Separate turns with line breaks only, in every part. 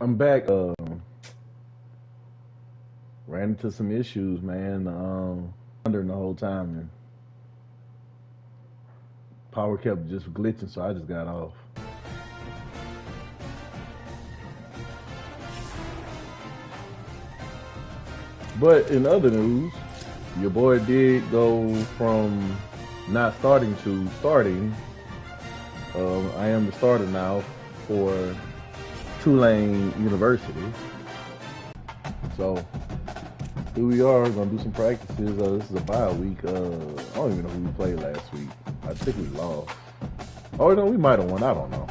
I'm back. Ran into some issues, man. Wondering the whole time, and power kept just glitching, so I just got off. But in other news, your boy did go from not starting to starting. I am the starter now for Tulane University. So here we are, gonna do some practices. This is a bye week. I don't even know who we played last week. I think we lost. Oh no, we might have won. I don't know.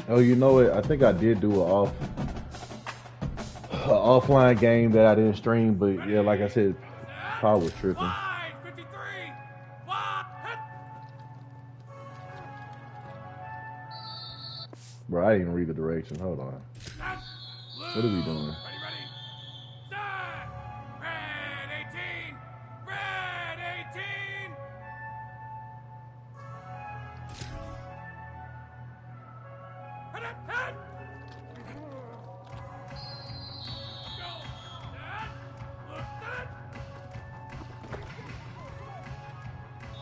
Oh, you know what? I think I did do offline game that I didn't stream, but yeah, like I said, power was tripping. Bro, I didn't read the direction. Hold on. What are we doing?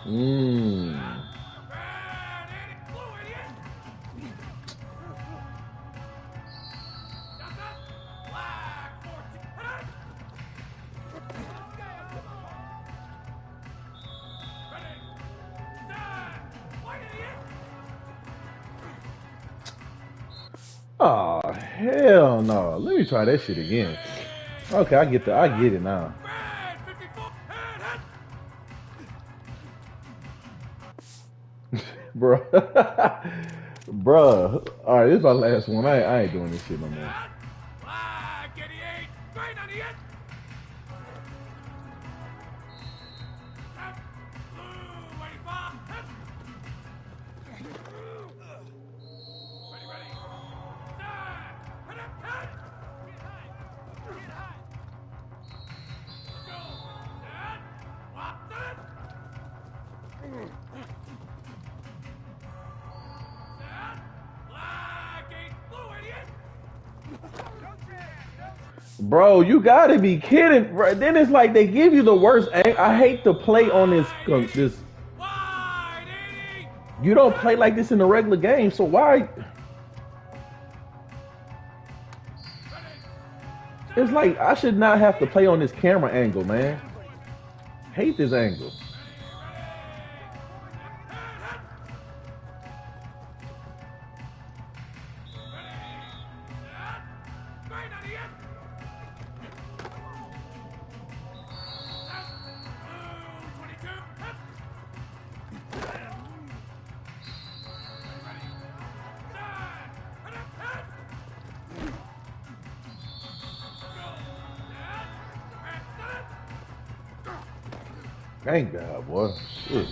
Mmm. Oh hell no! Let me try that shit again. Okay, I get it now. Bro, bruh. All right, this is my last one. I ain't doing this shit no more. Bro, you gotta be kidding. Bro. Then it's like they give you the worst. I hate to play on this. You don't play like this in the regular game, so why? It's like I should not have to play on this camera angle, man. Hate this angle. Thank God, boy. Shit.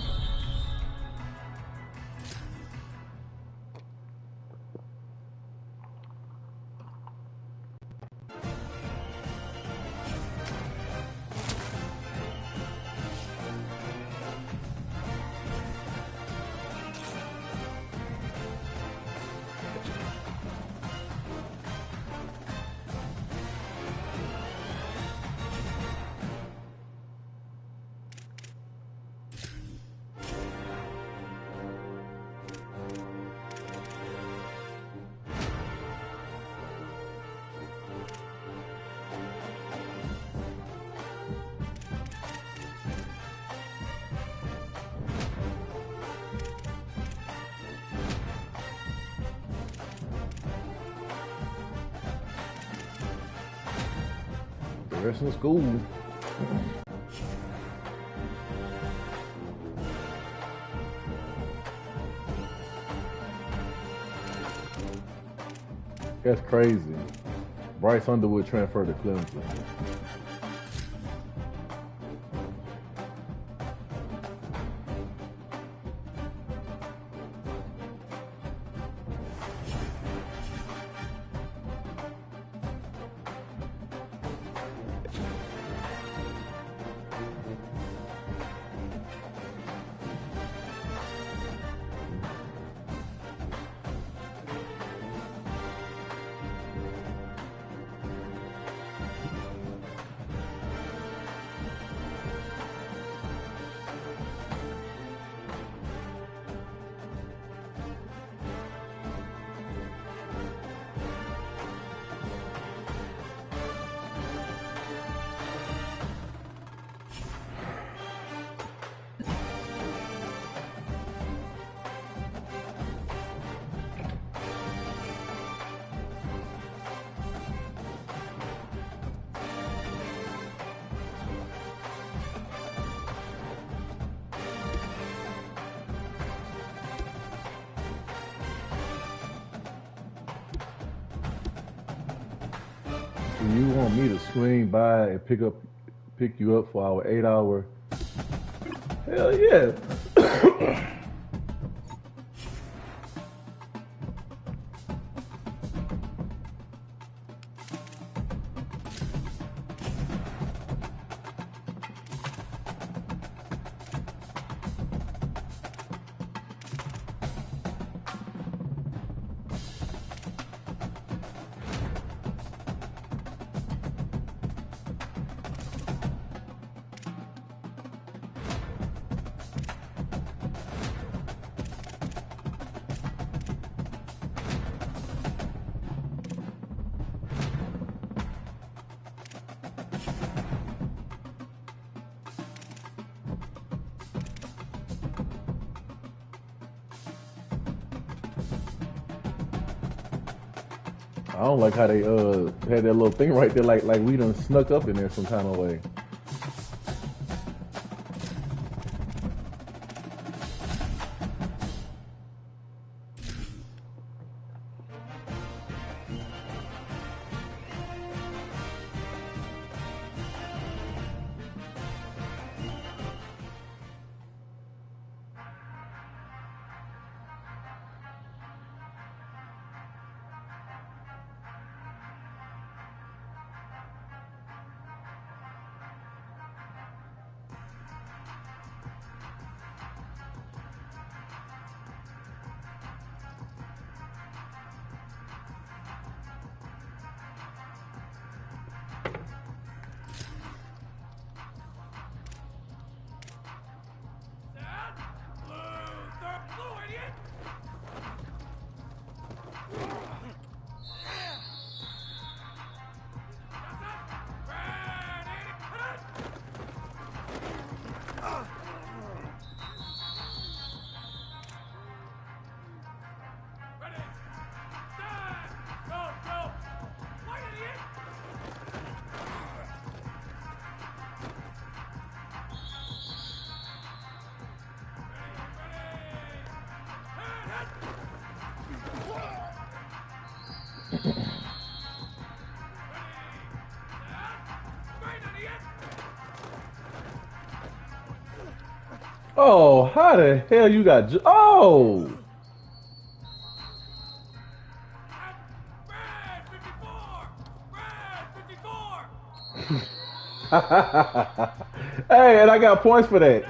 The rest of school. That's crazy. Bryce Underwood transferred to Clemson. So you want me to swing by and pick you up for our 8 hour? Hell yeah. I don't like how they had that little thing right there, like we done snuck up in there some kind of way. Oh, how the hell you got? Oh! Hey, and I got points for that.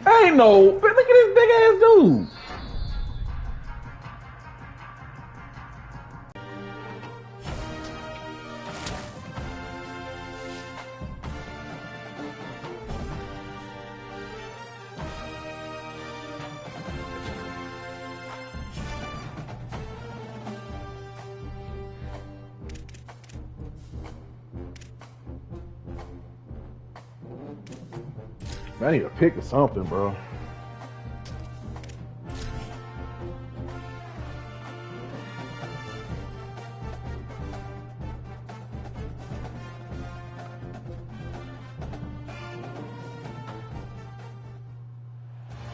Ain't no, look at this big ass dude. I need to pick something, bro.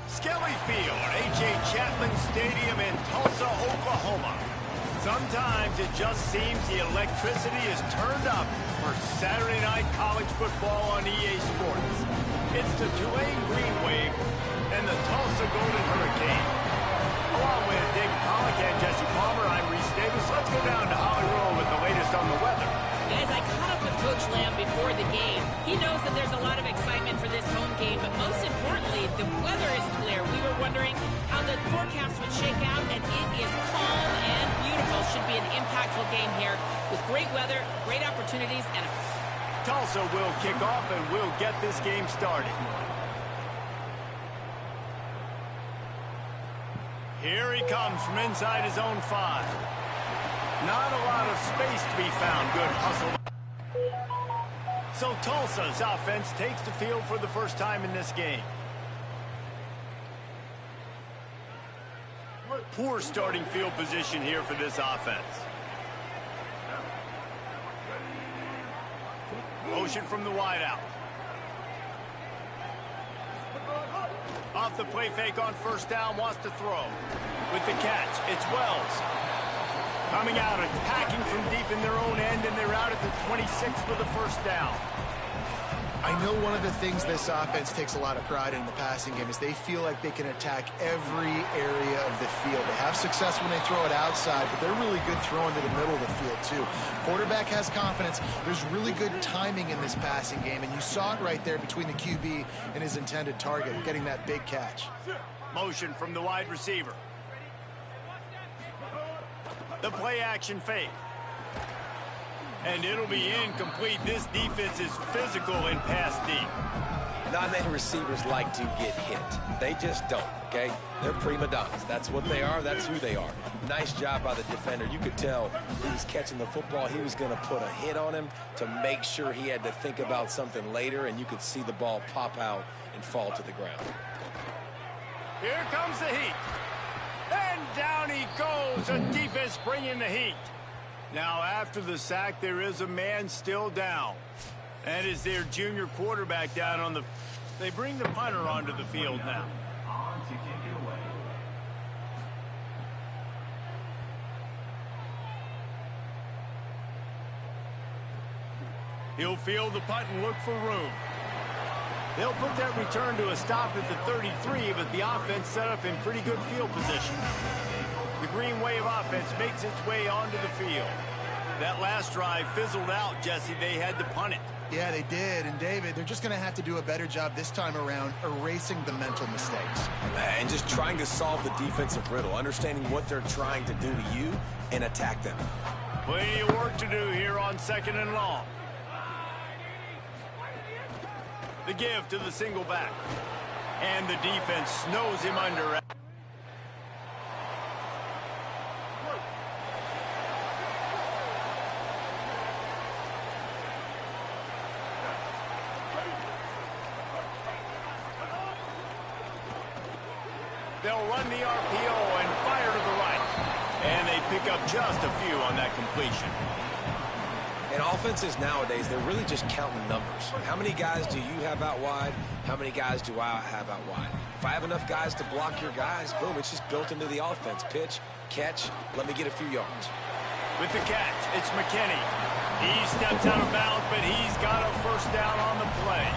Skelly Field, A.J. Chapman Stadium in Tulsa, Oklahoma. Sometimes it just seems the electricity is turned up for Saturday night college football on EA Sports. It's the Tulane Green Wave and the Tulsa Golden Hurricane. Along with David Pollack and Jesse Palmer, I'm Reese Davis. Let's go down to Hollywood with the latest on the weather.
Guys, I caught up with Coach Lamb before the game. He knows that there's a lot of excitement for this home game, but most importantly, the weather is clear. We were wondering how the forecast would shake out, and it is calm and beautiful. Should be an impactful game here with great weather, great opportunities, and
Tulsa will kick off and we'll get this game started. Here he comes from inside his own 5. Not a lot of space to be found. Good hustle. So Tulsa's offense takes the field for the first time in this game. Poor starting field position here for this offense. Motion from the wideout. Off the play fake on first down, wants to throw. With the catch, it's Wells. Coming out, attacking from deep in their own end, and they're out at the 26 for the first down.
I know one of the things this offense takes a lot of pride in the passing game is they feel like they can attack every area of the field. They have success when they throw it outside, but they're really good throwing to the middle of the field too. Quarterback has confidence. There's really good timing in this passing game, and you saw it right there between the QB and his intended target, getting that big catch.
Motion from the wide receiver. The play action fake. And it'll be incomplete. This defense is physical and pass deep.
Not many receivers like to get hit. They just don't, okay? They're prima donnas. That's what they are. That's who they are. Nice job by the defender. You could tell he was catching the football. He was going to put a hit on him to make sure he had to think about something later, and you could see the ball pop out and fall to the ground.
Here comes the heat. And down he goes. The defense bringing the heat. Now, after the sack, there is a man still down. That is their junior quarterback down on the... They bring the punter onto the field now. He'll field the punt and look for room. They'll put that return to a stop at the 33, but the offense set up in pretty good field position. The Green Wave offense makes its way onto the field. That last drive fizzled out, Jesse. They had to punt it.
Yeah, they did. And, David, they're just going to have to do a better job this time around erasing the mental mistakes.
And just trying to solve the defensive riddle, understanding what they're trying to do to you and attack them.
Plenty of work to do here on 2nd and long. The give to the single back. And the defense snows him under. They'll run the RPO and fire to the right. And they pick up just a few on that completion.
And offenses nowadays, they're really just counting numbers. How many guys do you have out wide? How many guys do I have out wide? If I have enough guys to block your guys, boom, it's just built into the offense. Pitch, catch, let me get a few yards.
With the catch, it's McKinney. He steps out of bounds, but he's got a first down on the play.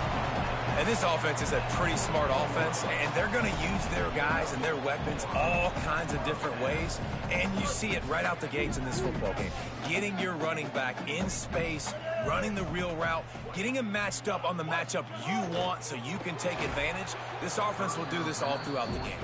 And this offense is a pretty smart offense, and they're going to use their guys and their weapons all kinds of different ways. And you see it right out the gates in this football game. Getting your running back in space, running the real route, getting him matched up on the matchup you want so you can take advantage. This offense will do this all throughout the game.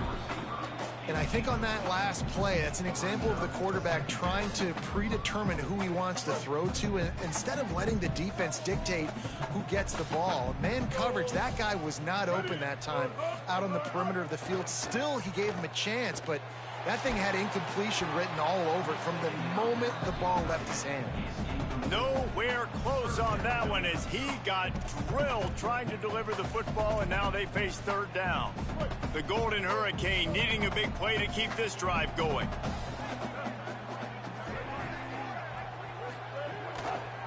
And I think on that last play, that's an example of the quarterback trying to predetermine who he wants to throw to, and instead of letting the defense dictate who gets the ball. Man coverage, that guy was not open that time out on the perimeter of the field. Still, he gave him a chance, but that thing had incompletion written all over it from the moment the ball left his hand.
Nowhere close on that one as he got drilled trying to deliver the football, and now they face 3rd down. The Golden Hurricane needing a big play to keep this drive going.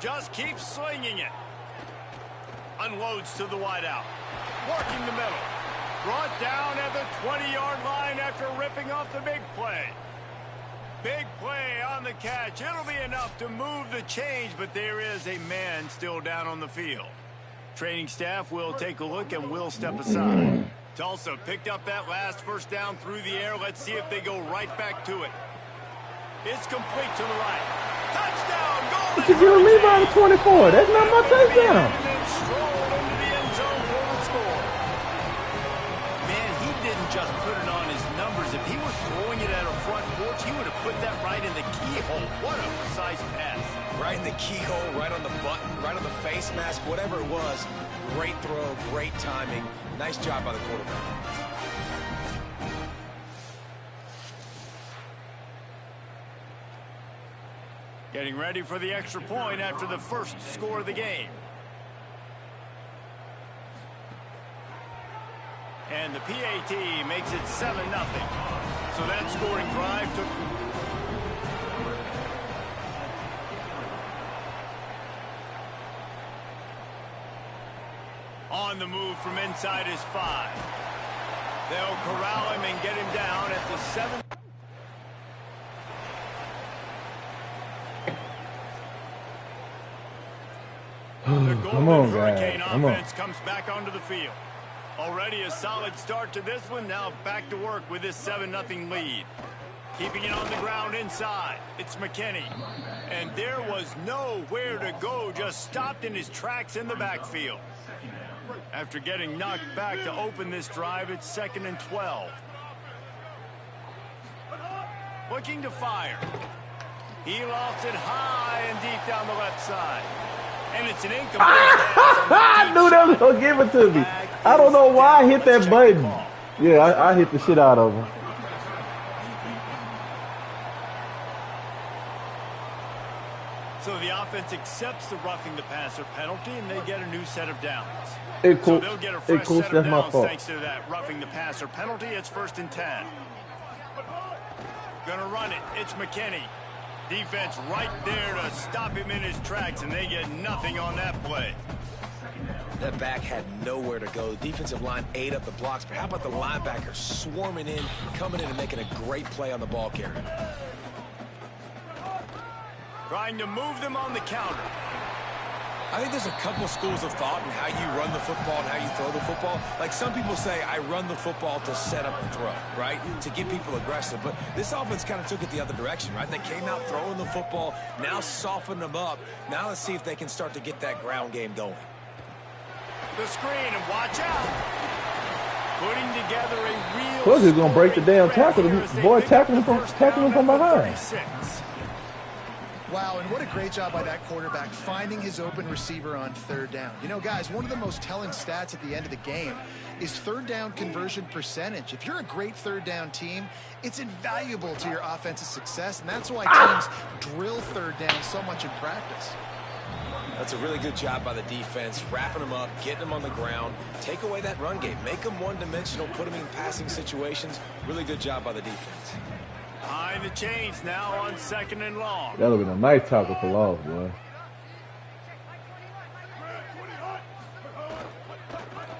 Just keep slinging it. Unloads to the wideout. Working the middle. Brought down at the 20-yard line after ripping off the big play. Big play on the catch. It'll be enough to move the change, but there is a man still down on the field. Training staff will take a look and will step aside. Tulsa picked up that last first down through the air. Let's see if they go right back to it. It's complete to the right. Touchdown! Goal!
What you giving me by the 24? That's not my touchdown.
And then strolled into the end zone for the score. Man, he didn't just put it on his numbers. If he were throwing it at a front porch, he would have put that right in the keyhole. What a precise pass.
Right in the keyhole, right on the button, right on the face mask, whatever it was. Great throw, great timing. Nice job by the quarterback.
Getting ready for the extra point after the first score of the game. And the PAT makes it 7-0. So that scoring drive took... On the move from inside his 5. They'll corral him and get him down at the 7. The Golden Hurricane offense comes back onto the field. Already a solid start to this one. Now back to work with this 7-0 lead. Keeping it on the ground inside. It's McKinney. And there was nowhere to go. Just stopped in his tracks in the backfield. After getting knocked back to open this drive, it's 2nd and 12. Looking to fire. He lofts it high and deep down the left side. And it's an incomplete pass.
I knew they was going to give it to me. I don't know why I hit that button. Yeah, I hit the shit out of him.
So the offense accepts the roughing the passer penalty, and they get a new set of downs.
Hey, coach.
So they'll get a fresh set of
That's my
downs
fault.
thanks to that roughing the passer penalty. It's 1st and 10. Gonna run it. It's McKinney. Defense right there to stop him in his tracks, and they get nothing on that play.
That back had nowhere to go. The defensive line ate up the blocks, but how about the linebacker swarming in, coming in and making a great play on the ball carrier?
Trying to move them on the counter.
I think there's a couple schools of thought in how you run the football and how you throw the football. Like some people say, I run the football to set up the throw, right? To get people aggressive. But this offense kind of took it the other direction, right? They came out throwing the football, now softened them up. Now let's see if they can start to get that ground game going.
The screen, and watch out. Putting together a real...
Coach is going to break the damn tackle. Boy, tackling him from behind.
36.
Wow, and what a great job by that quarterback finding his open receiver on 3rd down. You know, guys, one of the most telling stats at the end of the game is 3rd down conversion percentage. If you're a great 3rd down team, it's invaluable to your offensive success, and that's why teams drill 3rd down so much in practice.
That's a really good job by the defense, wrapping them up, getting them on the ground, take away that run game, make them one-dimensional, put them in passing situations. Really good job by the defense.
Behind the chains now on 2nd and long.
That would have been a nice tackle for loss, boy.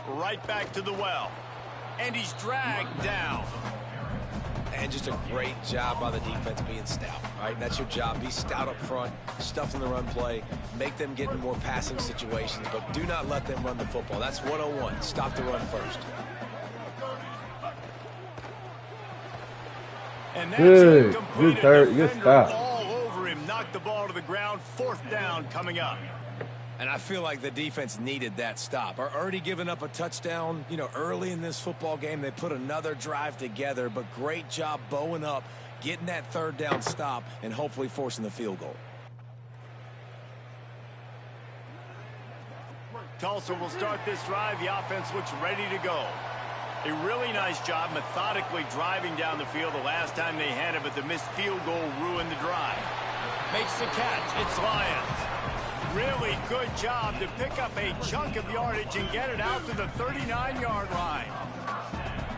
Right back to the well. And he's dragged down.
And just a great job by the defense being stout, right? That's your job. Be stout up front, stuff in the run play, make them get in more passing situations, but do not let them run the football. That's 101. Stop the run first.
And that's
Good
third.
good stop.
All over him, knocked the ball to the ground. 4th down coming up.
And I feel like the defense needed that stop. Are already giving up a touchdown, you know, early in this football game. They put another drive together, but great job bowing up, getting that 3rd down stop, and hopefully forcing the field goal.
Tulsa will start this drive. The offense looks ready to go. A really nice job methodically driving down the field the last time they had it, but the missed field goal ruined the drive. Makes the catch. It's Lyons. Really good job to pick up a chunk of yardage and get it out to the 39-yard line.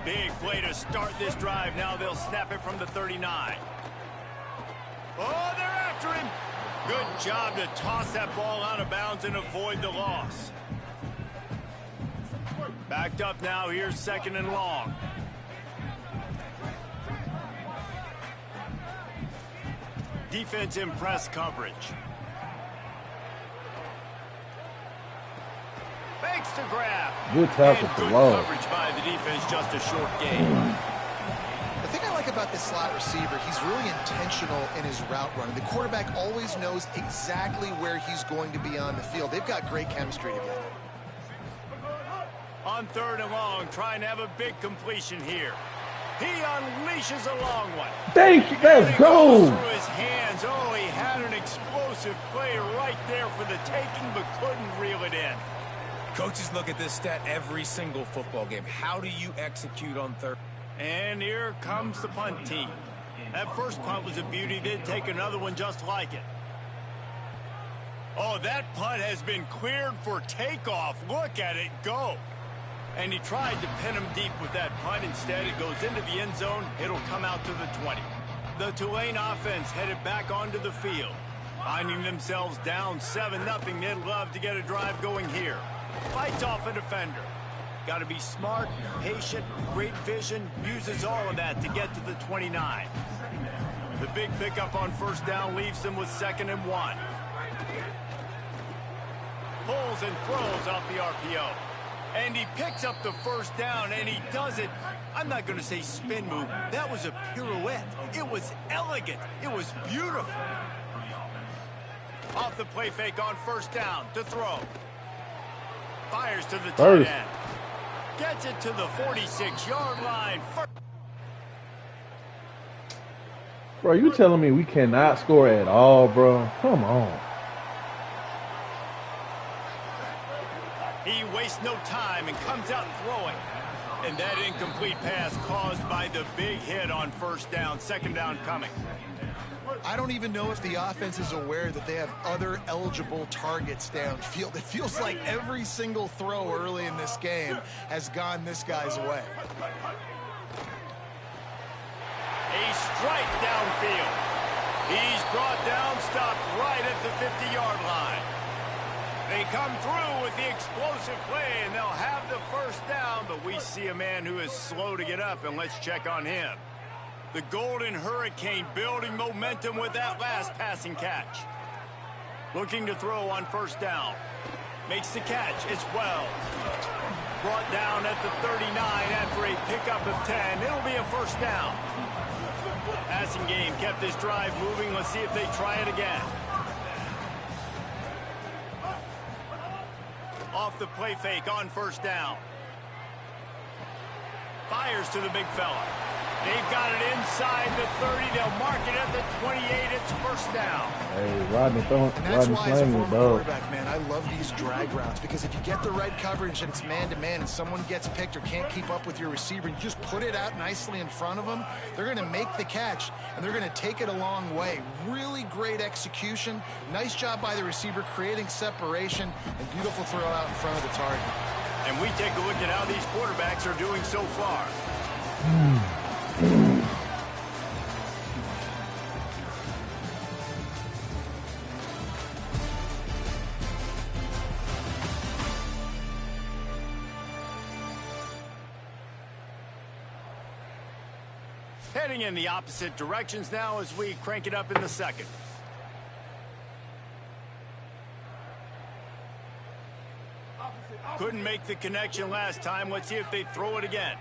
Big play to start this drive. Now they'll snap it from the 39. Oh, they're after him. Good job to toss that ball out of bounds and avoid the loss. Backed up now. Here's 2nd and long. Defense in press coverage. Makes the grab.
Good tackle for
good
loss.
coverage by the defense. Just a short game.
The thing I like about this slot receiver, he's really intentional in his route running. The quarterback always knows exactly where he's going to be on the field. They've got great chemistry together.
On 3rd and long, trying to have a big completion here. He unleashes a long one.
Thank you. Let's go.
Through his hands. Oh, he had an explosive play right there for the taking, but couldn't reel it in.
Coaches look at this stat every single football game. How do you execute on 3rd?
And here comes the punt team. That first punt was a beauty. They'd take another one just like it. Oh, that punt has been cleared for takeoff. Look at it go. And he tried to pin him deep with that punt. Instead, it goes into the end zone. It'll come out to the 20. The Tulane offense headed back onto the field. Finding themselves down 7-0, they'd love to get a drive going here. Fights off a defender. Got to be smart, patient, great vision, uses all of that to get to the 29. The big pickup on first down leaves them with 2nd and 1. Pulls and throws off the RPO. And he picks up the first down, and he does it. I'm not going to say spin move. That was a pirouette. It was elegant. It was beautiful. Off the play fake on first down to throw. Fires to the tight end. Gets it to the 46-yard line.
Bro, you telling me we cannot score at all, bro? Come on.
He wastes no time and comes out throwing. And that incomplete pass caused by the big hit on first down. 2nd down coming.
I don't even know if the offense is aware that they have other eligible targets downfield. It feels like every single throw early in this game has gone this guy's way.
A strike downfield. He's brought down, stopped right at the 50-yard line. They come through with the explosive play, and they'll have the first down, but we see a man who is slow to get up, and let's check on him. The Golden Hurricane building momentum with that last passing catch. Looking to throw on first down. Makes the catch. It's Wells. Brought down at the 39 after a pickup of 10. It'll be a first down. Passing game kept this drive moving. Let's see if they try it again. Off the play fake on first down. Fires to the big fella. They've got it inside the 30. They'll mark it at the 28. It's first down.
Hey, Rodney
That's why, as a former
dog.
quarterback, man, I love these drag routes, because if you get the right coverage and it's man-to-man and someone gets picked or can't keep up with your receiver, and you just put it out nicely in front of them, they're going to make the catch, and they're going to take it a long way. Really great execution. Nice job by the receiver creating separation, and beautiful throw out in front of the target.
And we take a look at how these quarterbacks are doing so far. Heading in the opposite directions now as we crank it up in the second. Couldn't make the connection last time. Let's see if they throw it again.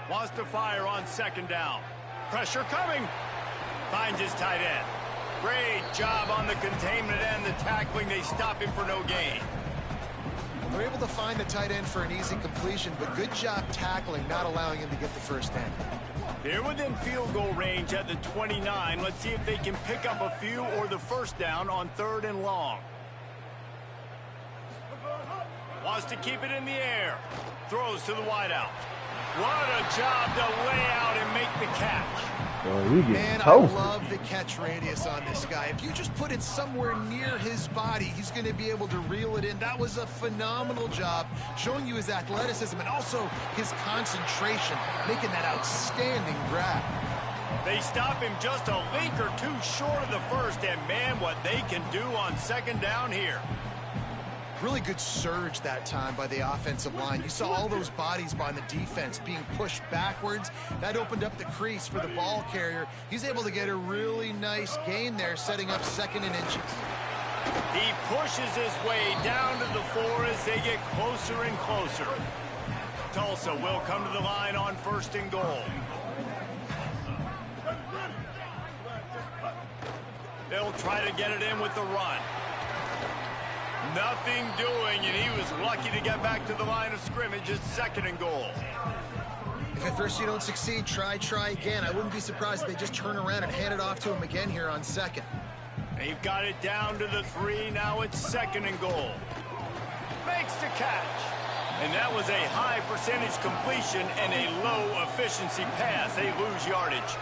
Wants to fire on second down. Pressure coming. Finds his tight end. Great job on the containment and the tackling. They stop him for no gain.
They're able to find the tight end for an easy completion, but good job tackling, not allowing him to get the first down.
They're within field goal range at the 29. Let's see if they can pick up a few or the first down on 3rd and long. Wants to keep it in the air. Throws to the wideout. What a job to lay out and make the catch.
Man, I love the catch radius on this guy. If you just put it somewhere near his body, he's going to be able to reel it in. That was a phenomenal job, showing you his athleticism and also his concentration, making that outstanding grab.
They stop him just a link or two short of the first, and man, what they can do on 2nd down here.
Really good surge that time by the offensive line. You saw all those bodies by the defense being pushed backwards. That opened up the crease for the ball carrier. He's able to get a really nice gain there, setting up 2nd and inches.
He pushes his way down to the 4 as they get closer and closer. Tulsa will come to the line on 1st and goal. They'll try to get it in with the run. Nothing doing, and he was lucky to get back to the line of scrimmage. It's 2nd and goal.
If at first you don't succeed, try again. I wouldn't be surprised if they just turn around and hand it off to him again here on 2nd.
They've got it down to the 3. Now it's 2nd and goal. Makes the catch. And that was a high percentage completion and a low efficiency pass. They lose yardage.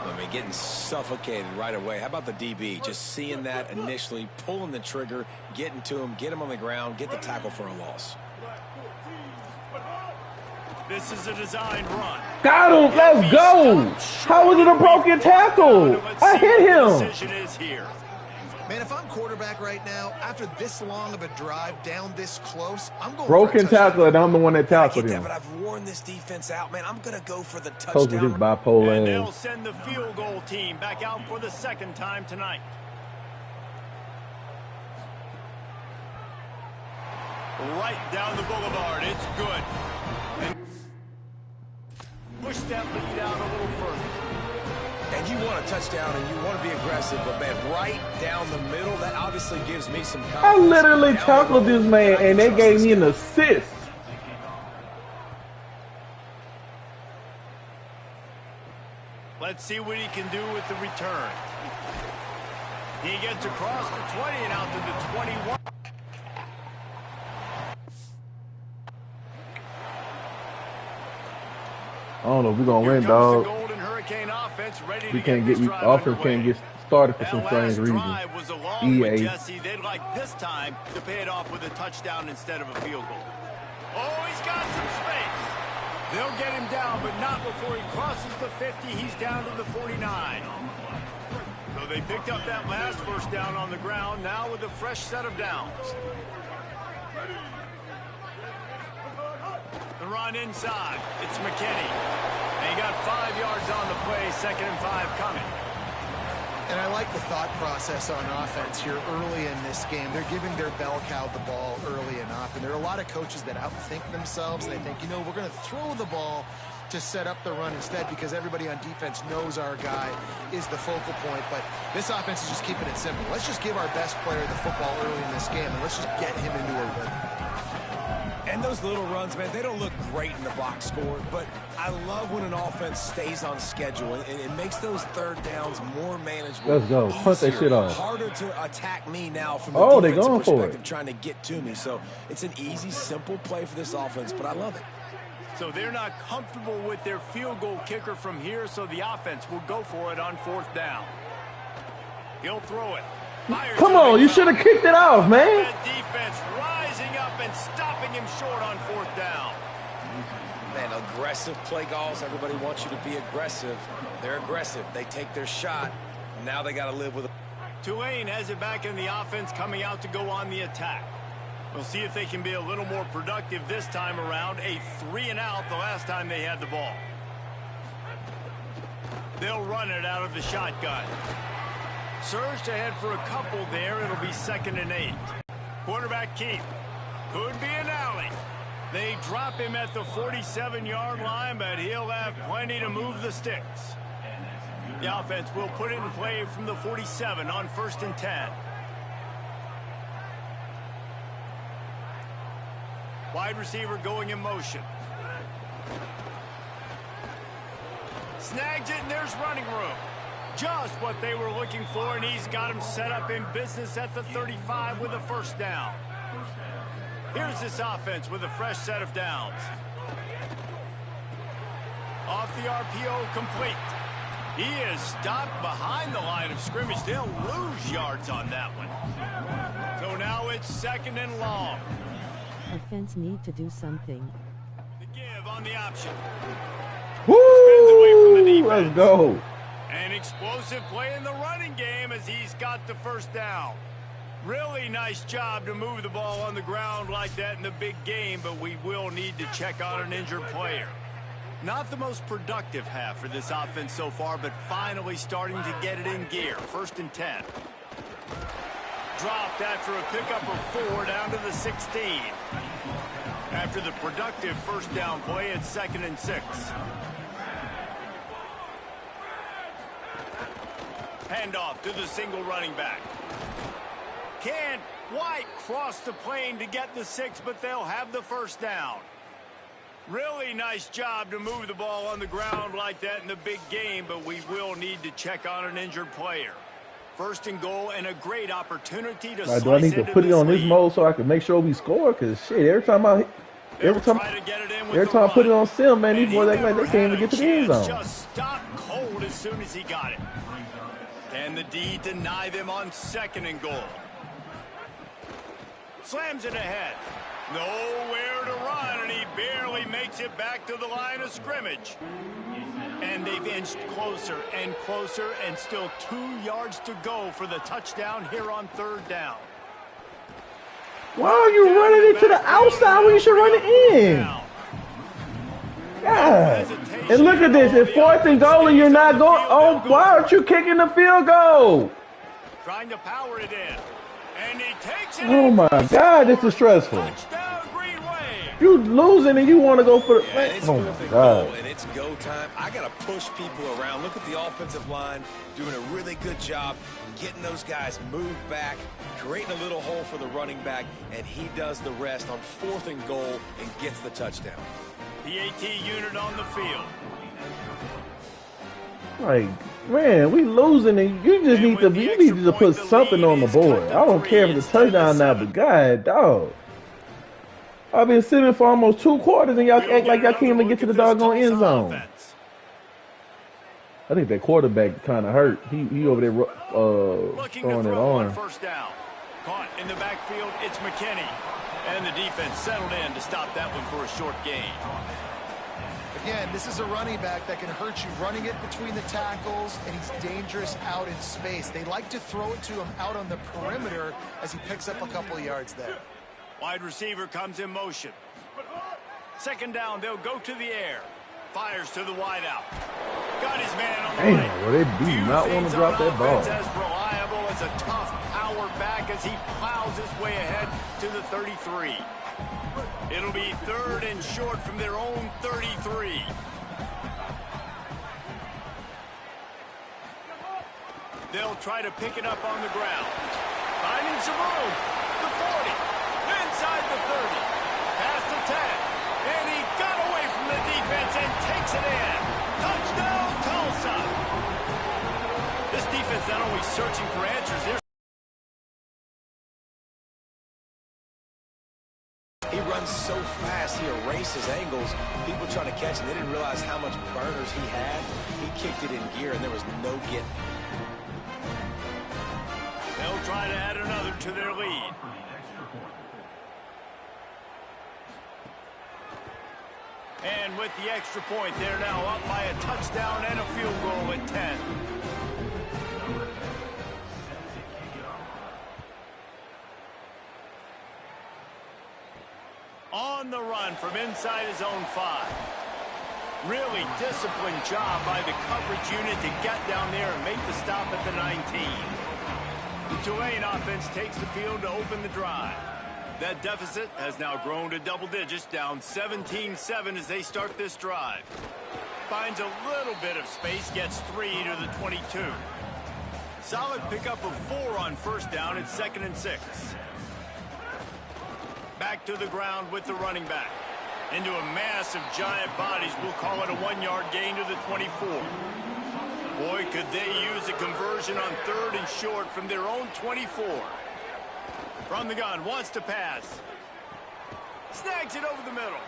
I mean, getting suffocated right away. How about the DB? Just seeing that initially, pulling the trigger, getting to him, get him on the ground, get the tackle for a loss.
This is a design run.
Got him. Let's go. How was it a broken tackle? I hit him.
Decision is here.
Man, if I'm quarterback right now, after this long of a drive down this close, I'm going
broken
for a touchdown.
tackle, and I'm the one that tackled him.
But I've worn this defense out, man. I'm going to go for the touchdown.
Coach with his bipolar.
And they'll send the field goal team back out for the second time tonight. Right down the boulevard. It's good. And push that lead out a little further.
And you want a touchdown and you want to be aggressive, but man, right down the middle, that obviously gives me some confidence.
I literally tackled this man, and they gave me an assist.
Let's see what he can do with the return. He gets across the 20 and out to the 21.
I don't know if we're gonna win, dog. We can't get offense can't get started for some strange reason. EA.
Jesse, they'd like this time to pay it off with a touchdown instead of a field goal. Oh, he's got some space. They'll get him down, but not before he crosses the 50. He's down to the 49. So they picked up that last first down on the ground, now with a fresh set of downs. The run inside. It's McKinney. And he got 5 yards on the play, 2nd and 5 coming.
And I like the thought process on offense here early in this game. They're giving their bell cow the ball early and often. There are a lot of coaches that outthink themselves. And they think, you know, we're going to throw the ball to set up the run instead because everybody on defense knows our guy is the focal point. But this offense is just keeping it simple. Let's just give our best player the football early in this game, and let's just get him into a rhythm.
And those little runs, man, they don't look great in the box score, but I love when an offense stays on schedule, and it makes those third downs more manageable.
Let's go. Punt that shit off.
Harder to attack me now from the
they
defensive
going for
perspective,
it.
trying to get to me. So it's an easy, simple play for this offense, but I love it.
So they're not comfortable with their field goal kicker from here, so the offense will go for it on 4th down. He'll throw it.
Come on, you should have kicked it off, man.
That defense rising up and stopping him short on 4th down.
Man, aggressive play calls. Everybody wants you to be aggressive. They're aggressive. They take their shot. Now they got to live with it.
Tulane has it back in the offense, coming out to go on the attack. We'll see if they can be a little more productive this time around. A 3 and out the last time they had the ball. They'll run it out of the shotgun. Surged ahead for a couple there. It'll be 2nd and 8. Quarterback keep. Could be an alley. They drop him at the 47-yard line, but he'll have plenty to move the sticks. The offense will put it in play from the 47 on 1st and 10. Wide receiver going in motion. Snags it, and there's running room. Just what they were looking for, and he's got him set up in business at the 35 with a 1st down. Here's this offense with a fresh set of downs. Off the RPO, complete. He is stopped behind the line of scrimmage. They'll lose yards on that one. So now it's 2nd and long.
Offense need to do something.
The give on the option.
Woo! Let's go.
An explosive play in the running game as he's got the 1st down. Really nice job to move the ball on the ground like that in the big game, but we will need to check on an injured player. Not the most productive half for this offense so far, but finally starting to get it in gear. 1st and 10. Dropped after a pickup of 4 down to the 16. After the productive 1st down play, it's 2nd and 6. Handoff to the single running back. Can't quite cross the plane to get the 6, but they'll have the 1st down. Really nice job to move the ball on the ground like that in the big game, but we will need to check on an injured player. 1st and goal, and a great opportunity to
do I need to put it on this mode so I can make sure we score? Because shit, every time I put it on sim, man, these boys act like they can't even get to the end zone.
Just stop cold as soon as he got it. Can the D deny them on 2nd and goal? Slams it ahead. Nowhere to run, and he barely makes it back to the line of scrimmage. And they've inched closer and closer, and still 2 yards to go for the touchdown here on 3rd down.
Why are you running it to the outside when you should run it in? God. And look at this. If 4th and goal and you're not going, oh, why aren't you kicking the field goal?
Trying to power it in. And he takes it.
Oh my God, this is stressful.
Touchdown, Green Wave.
You losing and you want to go for the.
Yeah, it's
oh
4th
my
and
God.
goal, and it's go time. I got to push people around. Look at the offensive line doing a really good job getting those guys moved back, creating a little hole for the running back, and he does the rest on 4th and goal and gets the touchdown.
The AT unit on the field.
Like, man, we losing and you just need to put something on the board. I don't care if it's a touchdown now, but God, dog. I've been sitting for almost 2 quarters and y'all act like y'all can't even get to the doggone end zone. I think that quarterback kind of hurt. He over there throwing it on.
1st down. Caught in the backfield, it's McKinney. And the defense settled in to stop that one for a short gain.
Again, this is a running back that can hurt you running it between the tackles, and he's dangerous out in space. They like to throw it to him out on the perimeter as he picks up a couple of yards there.
Wide receiver comes in motion. 2nd down, they'll go to the air. Fires to the wideout. Got his man on the
Damn,
right.
well, they do not want to drop that ball.
As reliable as a tough power back as he plows his way ahead to the 33. It'll be 3rd and short from their own 33. They'll try to pick it up on the ground. Finding some room. The 40. Inside the 30. Past the 10. And he got away from the defense and takes it in. Touchdown, Tulsa. This defense not only searching for answers,
He runs so fast, he erases angles. People trying to catch him, they didn't realize how much burners he had. He kicked it in gear, and there was no getting.
they'll try to add another to their lead. And with the extra point, they're now up by a touchdown and a field goal at 10. On the run from inside his own 5. Really disciplined job by the coverage unit to get down there and make the stop at the 19. The Tulane offense takes the field to open the drive. That deficit has now grown to double digits, down 17-7 as they start this drive. Finds a little bit of space, gets 3 to the 22. Solid pickup of 4 on 1st down. It's 2nd and 6. Back to the ground with the running back. Into a mass of giant bodies. We'll call it a 1-yard gain to the 24. Boy, could they use a conversion on 3rd and short from their own 24. From the gun, wants to pass. Snags it over the middle.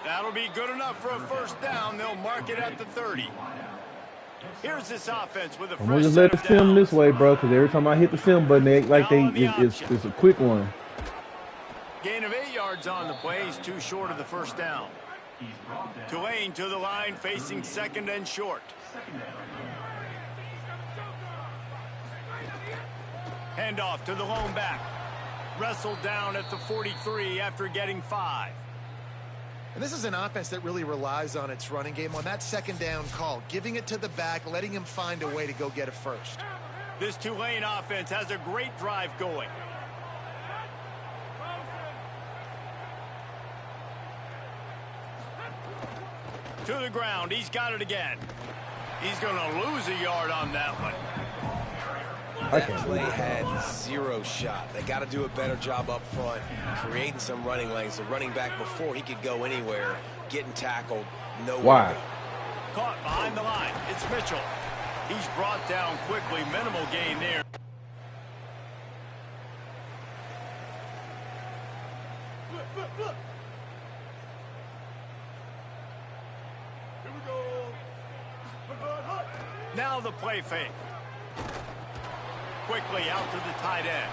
That'll be good enough for a 1st down. They'll mark it at the 30. Here's this offense with a
I'm gonna just let it film this way, bro, because every time I hit the film button, they act like it's a quick one.
Gain of 8 yards on the play. He's too short of the 1st down. Tulane to the line, facing 2nd and short. Handoff to the lone back. Wrestled down at the 43 after getting 5.
And this is an offense that really relies on its running game on that 2nd down call, giving it to the back, letting him find a way to go get a 1st.
This Tulane offense has a great drive going. To the ground. He's got it again. He's going to lose a yard on that one.
That play had 0 shot. They got to do a better job up front, creating some running lanes. The running back, before he could go anywhere, getting tackled, nowhere to go.
Caught behind the line. It's Mitchell. He's brought down quickly. Minimal gain there. Now the play fake. Quickly out to the tight end.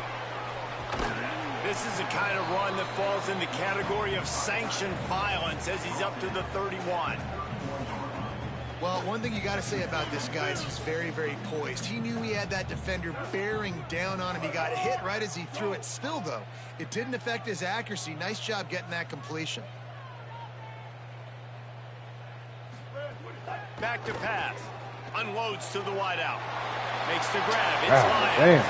This is the kind of run that falls in the category of sanctioned violence as he's up to the 31.
Well, one thing you got to say about this guy is he's very, very poised. He knew he had that defender bearing down on him. He got hit right as he threw it. Still, though, it didn't affect his accuracy. Nice job getting that completion.
Back to pass. Unloads to the wideout. Makes the grab. It's Lions.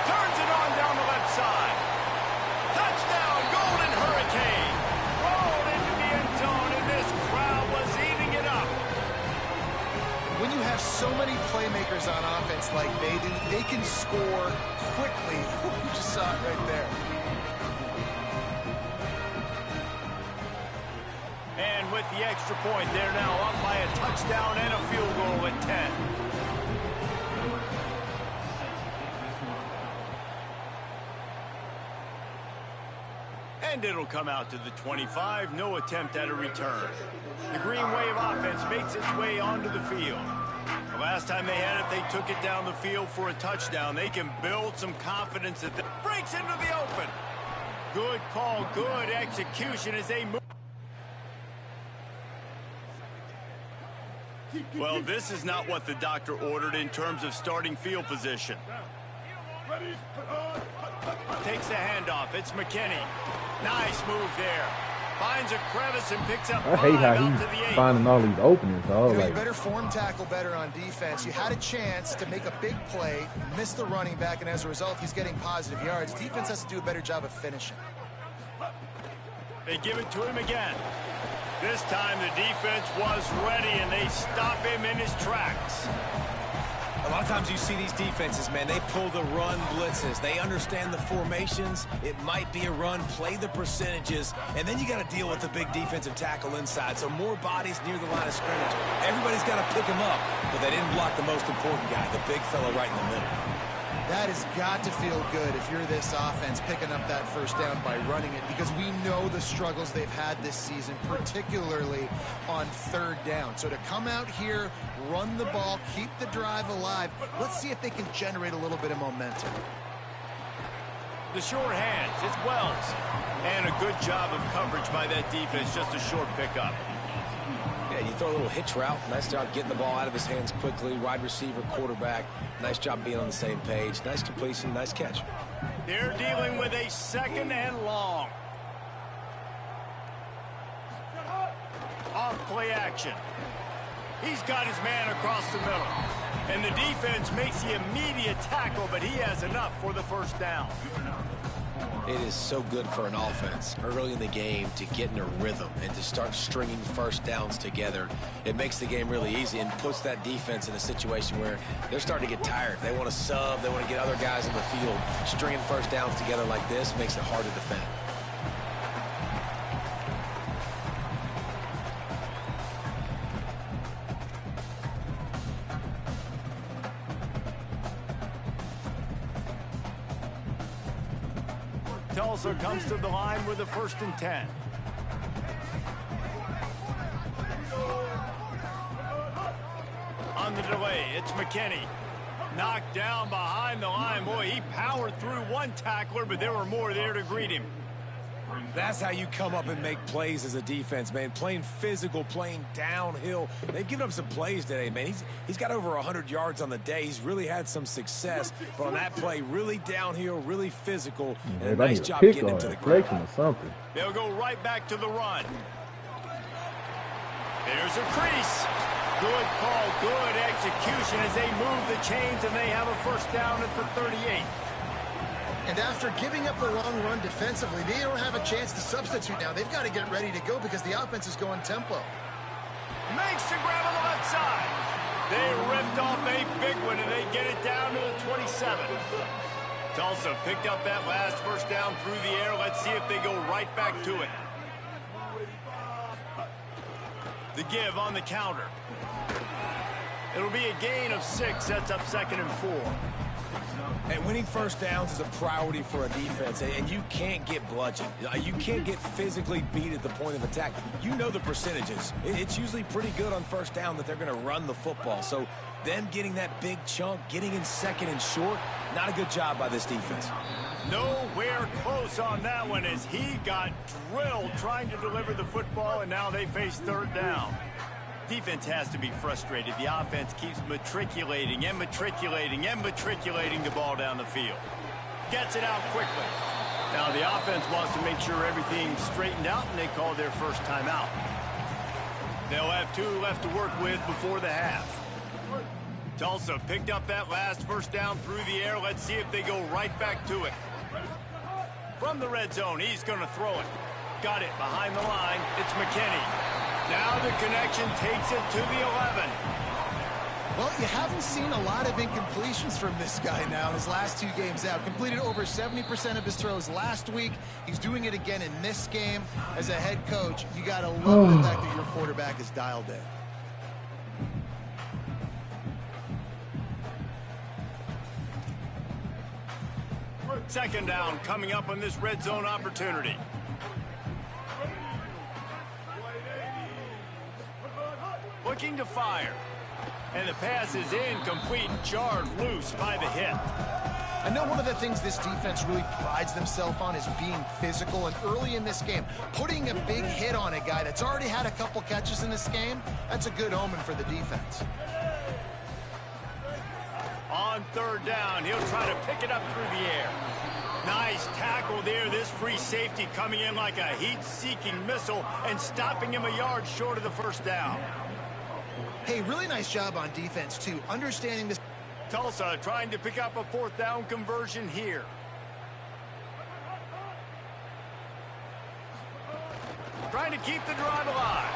Turns it on down the left side. Touchdown, Golden Hurricane. Rolled into the end zone, and this crowd was eating it up.
When you have so many playmakers on offense like they do, they can score quickly. You just saw it right there.
And with the extra point, they're now up by a touchdown and a field goal at 10. And it'll come out to the 25. No attempt at a return. The Green Wave offense makes its way onto the field. The last time they had it, they took it down the field for a touchdown. They can build some confidence that breaks into the open. Good call, good execution as they move. Well, this is not what the doctor ordered in terms of starting field position. Takes the handoff. It's McKinney. Nice move there. Finds a crevice and picks up.
I hate how he's finding all these openings.
You better form tackle better on defense. You had a chance to make a big play, miss the running back, and as a result, he's getting positive yards. Defense has to do a better job of finishing.
They give it to him again. This time the defense was ready, and they stop him in his tracks.
A lot of times you see these defenses, man, they pull the run blitzes. They understand the formations. It might be a run, play the percentages, and then you got to deal with the big defensive tackle inside. So more bodies near the line of scrimmage. Everybody's got to pick him up, but they didn't block the most important guy, the big fella right in the middle.
That has got to feel good if you're this offense picking up that first down by running it, because we know the struggles they've had this season, particularly on third down. So to come out here, run the ball, keep the drive alive, let's see if they can generate a little bit of momentum.
The short hands, it's Wells. And a good job of coverage by that defense, just a short pickup.
Yeah, you throw a little hitch route. Nice job getting the ball out of his hands quickly. Wide receiver, quarterback. Nice job being on the same page. Nice completion, nice catch.
They're dealing with a second and long. Off play action. He's got his man across the middle. And the defense makes the immediate tackle, but he has enough for the first down.
It is so good for an offense early in the game to get in a rhythm and to start stringing first downs together. It makes the game really easy and puts that defense in a situation where they're starting to get tired. They want to sub. They want to get other guys in the field. Stringing first downs together like this makes it hard to defend.
Tulsa comes to the line with a 1st and 10. On the delay, it's McKinney. Knocked down behind the line. Boy, he powered through one tackler, but there were more there to greet him.
That's how you come up and make plays as a defense, man. Playing physical, playing downhill. They've given up some plays today, man. He's got over 100 yards on the day. He's really had some success. But on that play, really downhill, really physical, and a nice job getting him to the ground.
Or something.
They'll go right back to the run. There's a crease. Good call, good execution as they move the chains, and they have a first down at the 38.
And after giving up the long run defensively, they don't have a chance to substitute now. They've got to get ready to go because the offense is going tempo.
Makes the grab on the left side. They ripped off a big one, and they get it down to the 27. Tulsa picked up that last first down through the air. Let's see if they go right back to it. The give on the counter. It'll be a gain of 6. That's up 2nd and 4.
And winning first downs is a priority for a defense, and you can't get bludgeoned. You can't get physically beat at the point of attack. You know the percentages. It's usually pretty good on first down that they're going to run the football. So them getting that big chunk, getting in second and short, not a good job by this defense.
Nowhere close on that one as he got drilled trying to deliver the football, and now they face third down. Defense has to be frustrated. The offense keeps matriculating and matriculating and matriculating the ball down the field. Gets it out quickly. Now the offense wants to make sure everything's straightened out, and they call their first timeout. They'll have 2 left to work with before the half. Tulsa picked up that last first down through the air. Let's see if they go right back to it. From the red zone, he's going to throw it. Got it behind the line. It's McKinney. Now the connection takes it to the 11.
Well, you haven't seen a lot of incompletions from this guy now in his last 2 games out. Completed over 70% of his throws last week. He's doing it again in this game. As a head coach, you got to love the fact that your quarterback is dialed in.
Second down coming up on this red zone opportunity. Looking to fire. And the pass is incomplete, jarred loose by the hit.
I know one of the things this defense really prides themselves on is being physical, and early in this game, putting a big hit on a guy that's already had a couple catches in this game, that's a good omen for the defense.
On third down, he'll try to pick it up through the air. Nice tackle there. This free safety coming in like a heat-seeking missile and stopping him a yard short of the first down.
Hey, really nice job on defense, too. Understanding this.
Tulsa trying to pick up a fourth down conversion here. Trying to keep the drive alive.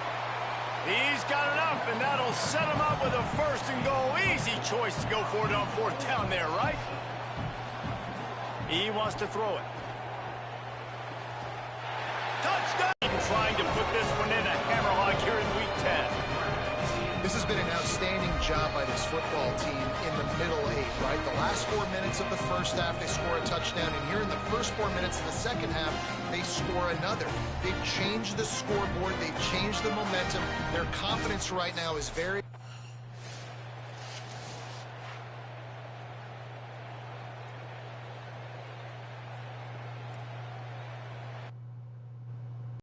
He's got enough, and that'll set him up with a first and goal. Easy choice to go for it on fourth down there, right? He wants to throw it. Touchdown! Trying to put this one in a hammerlock here in week 10.
This has been an outstanding job by this football team in the middle 8, right? The last 4 minutes of the first half, they score a touchdown, and here in the first 4 minutes of the second half, they score another. They've changed the scoreboard. They've changed the momentum. Their confidence right now is very...